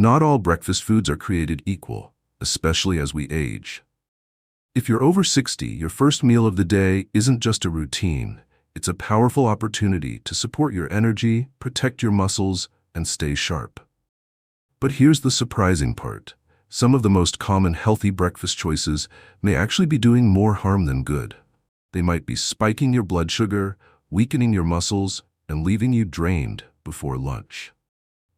Not all breakfast foods are created equal, especially as we age. If you're over 60, your first meal of the day isn't just a routine. It's a powerful opportunity to support your energy, protect your muscles, and stay sharp. But here's the surprising part. Some of the most common healthy breakfast choices may actually be doing more harm than good. They might be spiking your blood sugar, weakening your muscles, and leaving you drained before lunch.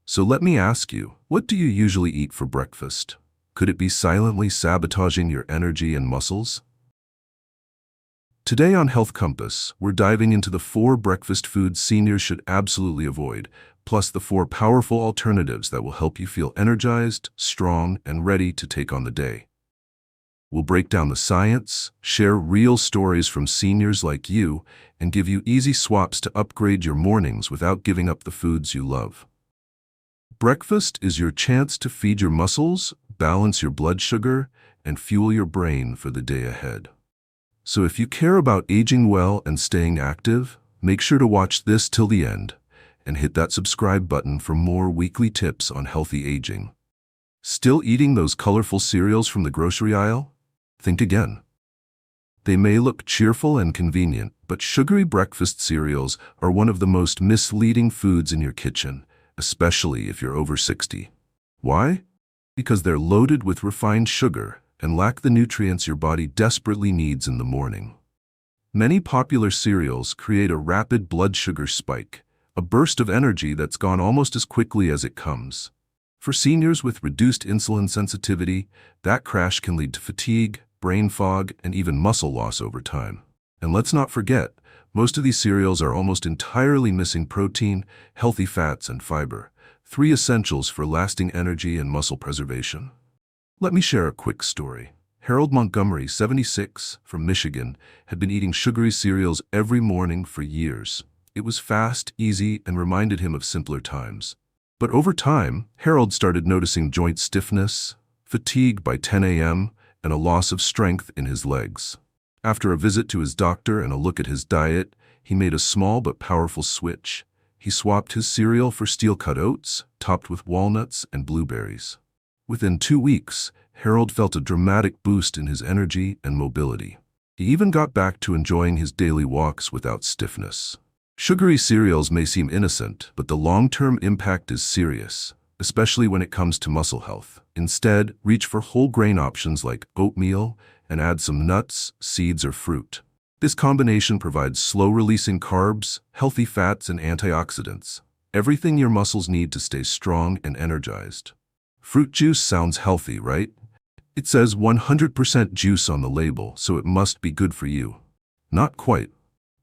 So let me ask you, what do you usually eat for breakfast? Could it be silently sabotaging your energy and muscles? Today on Health Compass, we're diving into the 4 breakfast foods seniors should absolutely avoid, plus the 4 powerful alternatives that will help you feel energized, strong, and ready to take on the day. We'll break down the science, share real stories from seniors like you, and give you easy swaps to upgrade your mornings without giving up the foods you love. Breakfast is your chance to feed your muscles, balance your blood sugar, and fuel your brain for the day ahead. So if you care about aging well and staying active, make sure to watch this till the end and hit that subscribe button for more weekly tips on healthy aging. Still eating those colorful cereals from the grocery aisle? Think again. They may look cheerful and convenient, but sugary breakfast cereals are one of the most misleading foods in your kitchen, especially if you're over 60. Why? Because they're loaded with refined sugar and lack the nutrients your body desperately needs in the morning. Many popular cereals create a rapid blood sugar spike, a burst of energy that's gone almost as quickly as it comes. For seniors with reduced insulin sensitivity, that crash can lead to fatigue, brain fog, and even muscle loss over time. And let's not forget, most of these cereals are almost entirely missing protein, healthy fats, and fiber, 3 essentials for lasting energy and muscle preservation. Let me share a quick story. Harold Montgomery, 76, from Michigan, had been eating sugary cereals every morning for years. It was fast, easy, and reminded him of simpler times. But over time, Harold started noticing joint stiffness, fatigue by 10 a.m., and a loss of strength in his legs. After a visit to his doctor and a look at his diet, he made a small but powerful switch. He swapped his cereal for steel-cut oats, topped with walnuts and blueberries. Within 2 weeks, Harold felt a dramatic boost in his energy and mobility. He even got back to enjoying his daily walks without stiffness. Sugary cereals may seem innocent, but the long-term impact is serious, especially when it comes to muscle health. Instead, reach for whole grain options like oatmeal and add some nuts, seeds, or fruit. This combination provides slow-releasing carbs, healthy fats, and antioxidants, everything your muscles need to stay strong and energized. Fruit juice sounds healthy, right? It says 100% juice on the label, so it must be good for you. Not quite.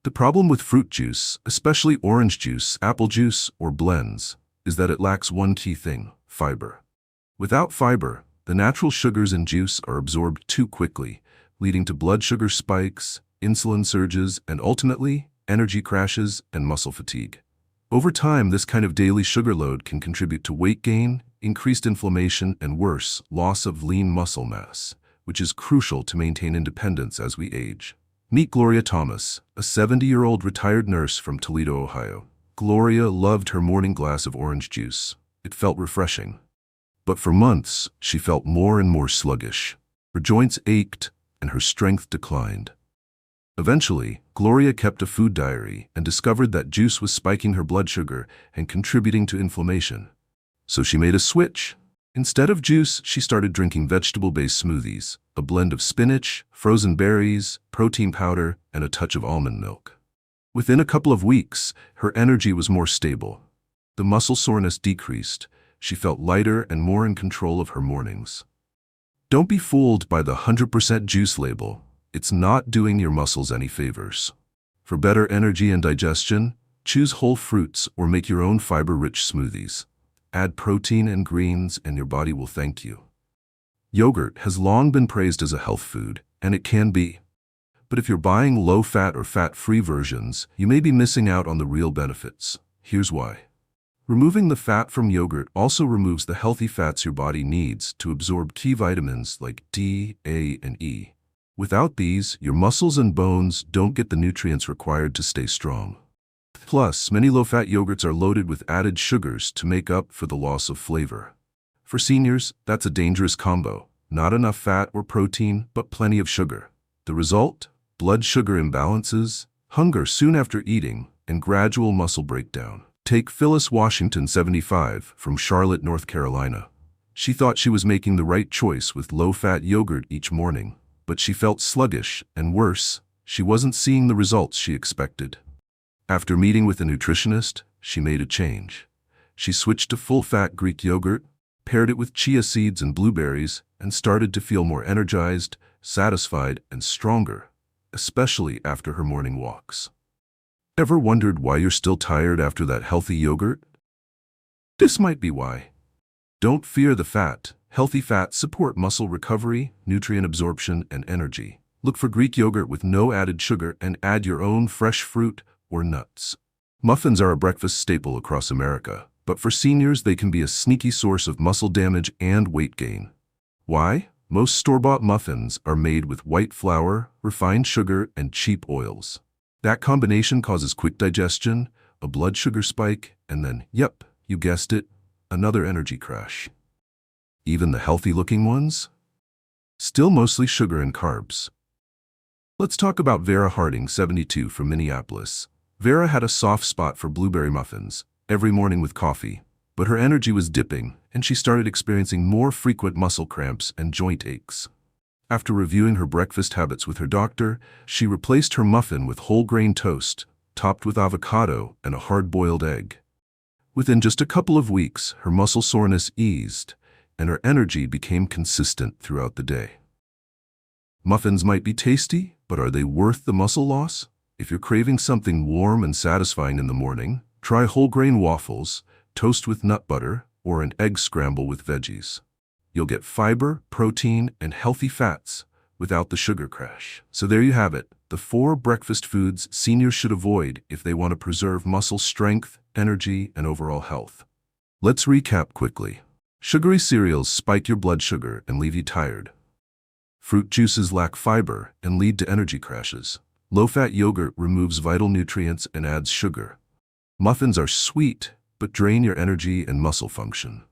The problem with fruit juice, especially orange juice, apple juice, or blends, is that it lacks one key thing: fiber. Without fiber, the natural sugars in juice are absorbed too quickly, leading to blood sugar spikes, insulin surges, and ultimately, energy crashes and muscle fatigue. Over time, this kind of daily sugar load can contribute to weight gain, increased inflammation, and worse, loss of lean muscle mass, which is crucial to maintain independence as we age. Meet Gloria Thomas, a 70-year-old retired nurse from Toledo, Ohio. Gloria loved her morning glass of orange juice. It felt refreshing. But for months, she felt more and more sluggish. Her joints ached, and her strength declined. Eventually, Gloria kept a food diary and discovered that juice was spiking her blood sugar and contributing to inflammation. So she made a switch. Instead of juice, she started drinking vegetable-based smoothies, a blend of spinach, frozen berries, protein powder, and a touch of almond milk. Within a couple of weeks, her energy was more stable. The muscle soreness decreased. She felt lighter and more in control of her mornings. Don't be fooled by the 100% juice label. It's not doing your muscles any favors. For better energy and digestion, choose whole fruits or make your own fiber-rich smoothies. Add protein and greens and your body will thank you. Yogurt has long been praised as a health food, and it can be. But if you're buying low-fat or fat-free versions, you may be missing out on the real benefits. Here's why. Removing the fat from yogurt also removes the healthy fats your body needs to absorb key vitamins like D, A, and E. Without these, your muscles and bones don't get the nutrients required to stay strong. Plus, many low-fat yogurts are loaded with added sugars to make up for the loss of flavor. For seniors, that's a dangerous combo. Not enough fat or protein, but plenty of sugar. The result? Blood sugar imbalances, hunger soon after eating, and gradual muscle breakdown. Take Phyllis Washington, 75, from Charlotte, North Carolina. She thought she was making the right choice with low-fat yogurt each morning, but she felt sluggish, and worse, she wasn't seeing the results she expected. After meeting with a nutritionist, she made a change. She switched to full-fat Greek yogurt, paired it with chia seeds and blueberries, and started to feel more energized, satisfied, and stronger, especially after her morning walks. Ever wondered why you're still tired after that healthy yogurt? This might be why. Don't fear the fat. Healthy fats support muscle recovery, nutrient absorption, and energy. Look for Greek yogurt with no added sugar and add your own fresh fruit or nuts. Muffins are a breakfast staple across America, but for seniors they can be a sneaky source of muscle damage and weight gain. Why? Most store-bought muffins are made with white flour, refined sugar, and cheap oils. That combination causes quick digestion, a blood sugar spike, and then, yep, you guessed it, another energy crash. Even the healthy-looking ones? Still mostly sugar and carbs. Let's talk about Vera Harding, 72, from Minneapolis. Vera had a soft spot for blueberry muffins every morning with coffee, but her energy was dipping, and she started experiencing more frequent muscle cramps and joint aches. After reviewing her breakfast habits with her doctor, she replaced her muffin with whole grain toast, topped with avocado and a hard-boiled egg. Within just a couple of weeks, her muscle soreness eased, and her energy became consistent throughout the day. Muffins might be tasty, but are they worth the muscle loss? If you're craving something warm and satisfying in the morning, try whole grain waffles, toast with nut butter, or an egg scramble with veggies. You'll get fiber, protein, and healthy fats without the sugar crash. So there you have it, the 4 breakfast foods seniors should avoid if they want to preserve muscle strength, energy, and overall health. Let's recap quickly. Sugary cereals spike your blood sugar and leave you tired. Fruit juices lack fiber and lead to energy crashes. Low-fat yogurt removes vital nutrients and adds sugar. Muffins are sweet, but drain your energy and muscle function.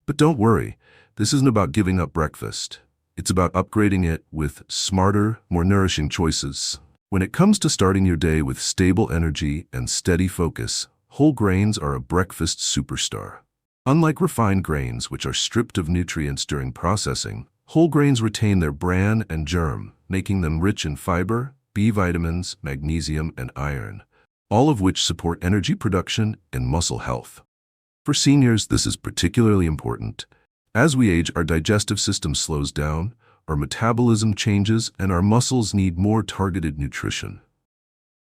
But don't worry, this isn't about giving up breakfast. It's about upgrading it with smarter, more nourishing choices. When it comes to starting your day with stable energy and steady focus, whole grains are a breakfast superstar. Unlike refined grains, which are stripped of nutrients during processing, whole grains retain their bran and germ, making them rich in fiber, B vitamins, magnesium, and iron, all of which support energy production and muscle health. For seniors, this is particularly important. As we age, our digestive system slows down, our metabolism changes, and our muscles need more targeted nutrition.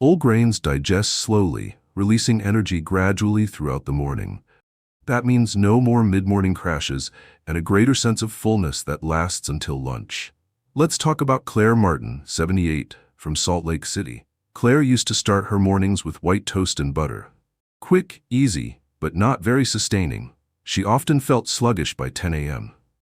Whole grains digest slowly, releasing energy gradually throughout the morning. That means no more mid-morning crashes and a greater sense of fullness that lasts until lunch. Let's talk about Claire Martin, 78, from Salt Lake City. Claire used to start her mornings with white toast and butter. Quick, easy, but not very sustaining. She often felt sluggish by 10 a.m.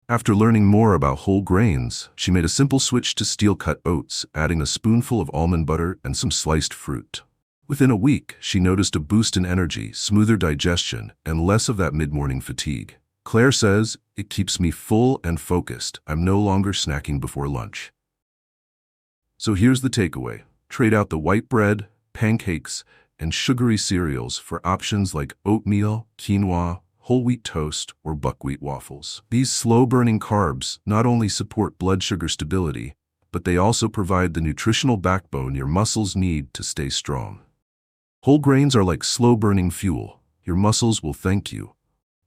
After learning more about whole grains, she made a simple switch to steel-cut oats, adding a spoonful of almond butter and some sliced fruit. Within a week, she noticed a boost in energy, smoother digestion, and less of that mid-morning fatigue. Claire says, "It keeps me full and focused. I'm no longer snacking before lunch." So here's the takeaway. Trade out the white bread, pancakes, and sugary cereals for options like oatmeal, quinoa, whole wheat toast, or buckwheat waffles. These slow-burning carbs not only support blood sugar stability, but they also provide the nutritional backbone your muscles need to stay strong. Whole grains are like slow-burning fuel. Your muscles will thank you.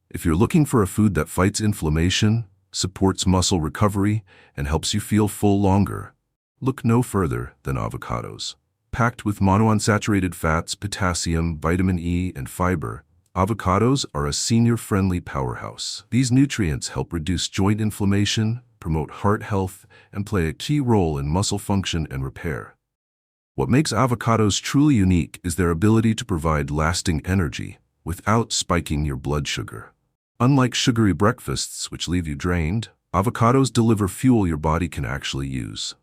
If you're looking for a food that fights inflammation, supports muscle recovery, and helps you feel full longer, look no further than avocados. Packed with monounsaturated fats, potassium, vitamin E, and fiber, avocados are a senior-friendly powerhouse. These nutrients help reduce joint inflammation, promote heart health, and play a key role in muscle function and repair. What makes avocados truly unique is their ability to provide lasting energy without spiking your blood sugar. Unlike sugary breakfasts, which leave you drained, avocados deliver fuel your body can actually use.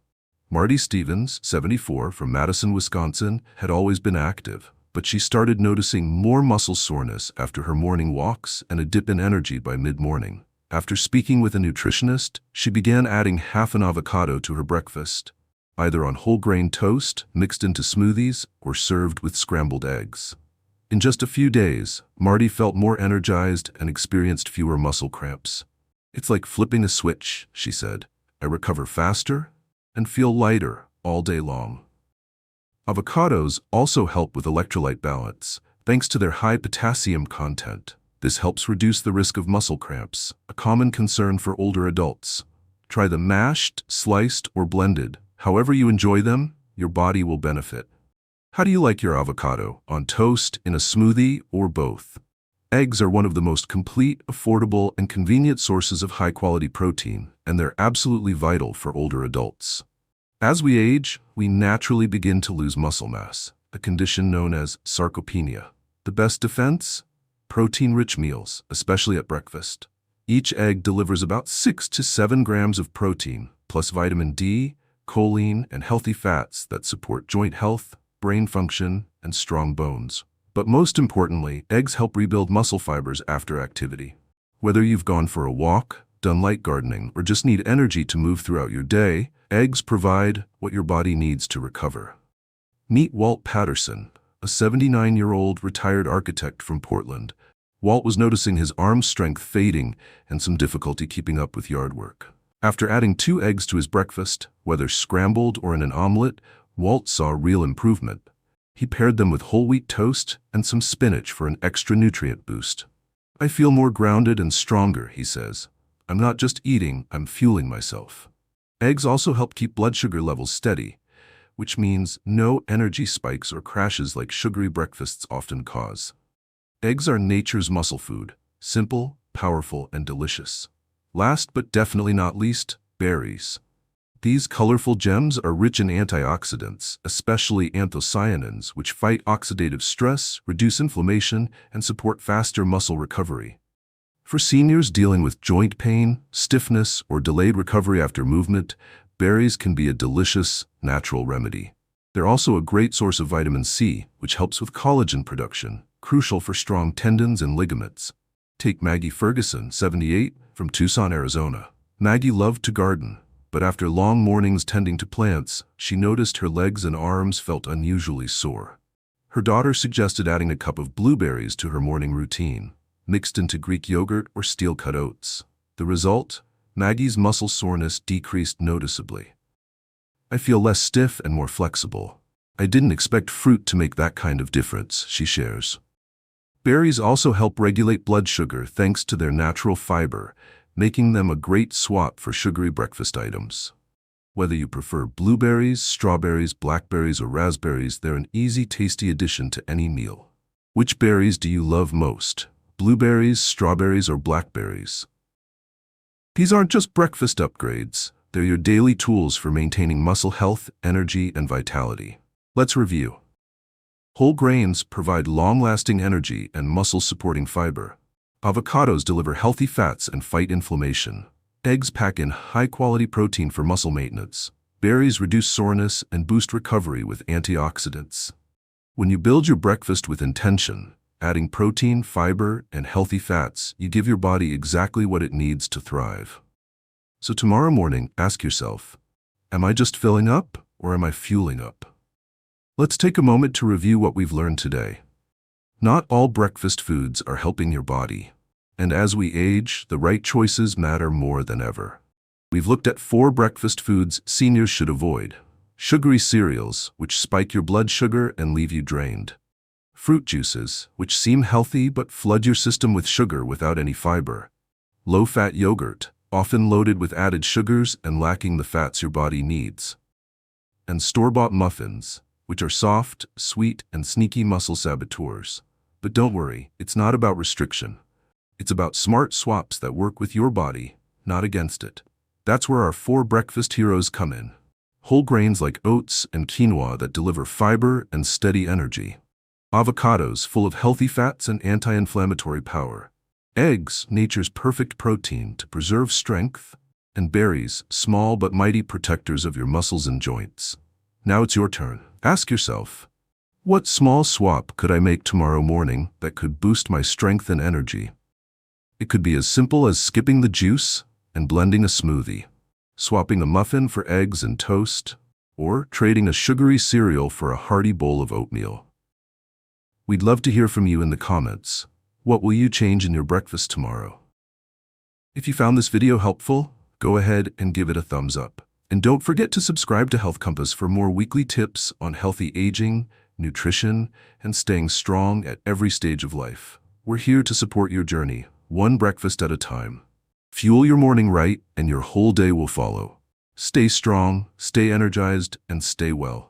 Marty Stevens, 74, from Madison, Wisconsin, had always been active, but she started noticing more muscle soreness after her morning walks and a dip in energy by mid-morning. After speaking with a nutritionist, she began adding half an avocado to her breakfast, either on whole grain toast, mixed into smoothies, or served with scrambled eggs. In just a few days, Marty felt more energized and experienced fewer muscle cramps. "It's like flipping a switch," she said. "I recover faster and feel lighter all day long." Avocados also help with electrolyte balance, thanks to their high potassium content. This helps reduce the risk of muscle cramps, a common concern for older adults. Try them mashed, sliced, or blended. However you enjoy them, your body will benefit. How do you like your avocado? On toast, in a smoothie, or both? Eggs are one of the most complete, affordable, and convenient sources of high-quality protein, and they're absolutely vital for older adults. As we age, we naturally begin to lose muscle mass, a condition known as sarcopenia. The best defense? Protein-rich meals, especially at breakfast. Each egg delivers about 6 to 7 grams of protein, plus vitamin D, choline, and healthy fats that support joint health, brain function, and strong bones. But most importantly, eggs help rebuild muscle fibers after activity. Whether you've gone for a walk, done light gardening, or just need energy to move throughout your day, eggs provide what your body needs to recover. Meet Walt Patterson, a 79-year-old retired architect from Portland. Walt was noticing his arm strength fading and some difficulty keeping up with yard work. After adding 2 eggs to his breakfast, whether scrambled or in an omelet, Walt saw real improvement. He paired them with whole wheat toast and some spinach for an extra nutrient boost. "I feel more grounded and stronger," he says. "I'm not just eating, I'm fueling myself." Eggs also help keep blood sugar levels steady, which means no energy spikes or crashes like sugary breakfasts often cause. Eggs are nature's muscle food, simple, powerful, and delicious. Last but definitely not least, berries. These colorful gems are rich in antioxidants, especially anthocyanins, which fight oxidative stress, reduce inflammation, and support faster muscle recovery. For seniors dealing with joint pain, stiffness, or delayed recovery after movement, berries can be a delicious, natural remedy. They're also a great source of vitamin C, which helps with collagen production, crucial for strong tendons and ligaments. Take Maggie Ferguson, 78, from Tucson, Arizona. Maggie loved to garden, but after long mornings tending to plants, she noticed her legs and arms felt unusually sore. Her daughter suggested adding a cup of blueberries to her morning routine, mixed into Greek yogurt or steel-cut oats. The result? Maggie's muscle soreness decreased noticeably. "I feel less stiff and more flexible. I didn't expect fruit to make that kind of difference," she shares. Berries also help regulate blood sugar thanks to their natural fiber, making them a great swap for sugary breakfast items. Whether you prefer blueberries, strawberries, blackberries, or raspberries, they're an easy, tasty addition to any meal. Which berries do you love most? Blueberries, strawberries, or blackberries? These aren't just breakfast upgrades. They're your daily tools for maintaining muscle health, energy, and vitality. Let's review. Whole grains provide long-lasting energy and muscle-supporting fiber. Avocados deliver healthy fats and fight inflammation. Eggs pack in high-quality protein for muscle maintenance. Berries reduce soreness and boost recovery with antioxidants. When you build your breakfast with intention, adding protein, fiber, and healthy fats, you give your body exactly what it needs to thrive. So tomorrow morning, ask yourself, am I just filling up or am I fueling up? Let's take a moment to review what we've learned today. Not all breakfast foods are helping your body, and as we age, the right choices matter more than ever. We've looked at 4 breakfast foods seniors should avoid. Sugary cereals, which spike your blood sugar and leave you drained. Fruit juices, which seem healthy but flood your system with sugar without any fiber. Low-fat yogurt, often loaded with added sugars and lacking the fats your body needs. And store-bought muffins, which are soft, sweet, and sneaky muscle saboteurs. But don't worry, it's not about restriction. It's about smart swaps that work with your body, not against it. That's where our 4 breakfast heroes come in. Whole grains like oats and quinoa that deliver fiber and steady energy. Avocados full of healthy fats and anti-inflammatory power. Eggs, nature's perfect protein to preserve strength. And berries, small but mighty protectors of your muscles and joints. Now it's your turn. Ask yourself, what small swap could I make tomorrow morning that could boost my strength and energy? It could be as simple as skipping the juice and blending a smoothie, swapping a muffin for eggs and toast, or trading a sugary cereal for a hearty bowl of oatmeal. We'd love to hear from you in the comments. What will you change in your breakfast tomorrow? If you found this video helpful, go ahead and give it a thumbs up. And don't forget to subscribe to Health Compass for more weekly tips on healthy aging, nutrition, and staying strong at every stage of life. We're here to support your journey, one breakfast at a time. Fuel your morning right, and your whole day will follow. Stay strong, stay energized, and stay well.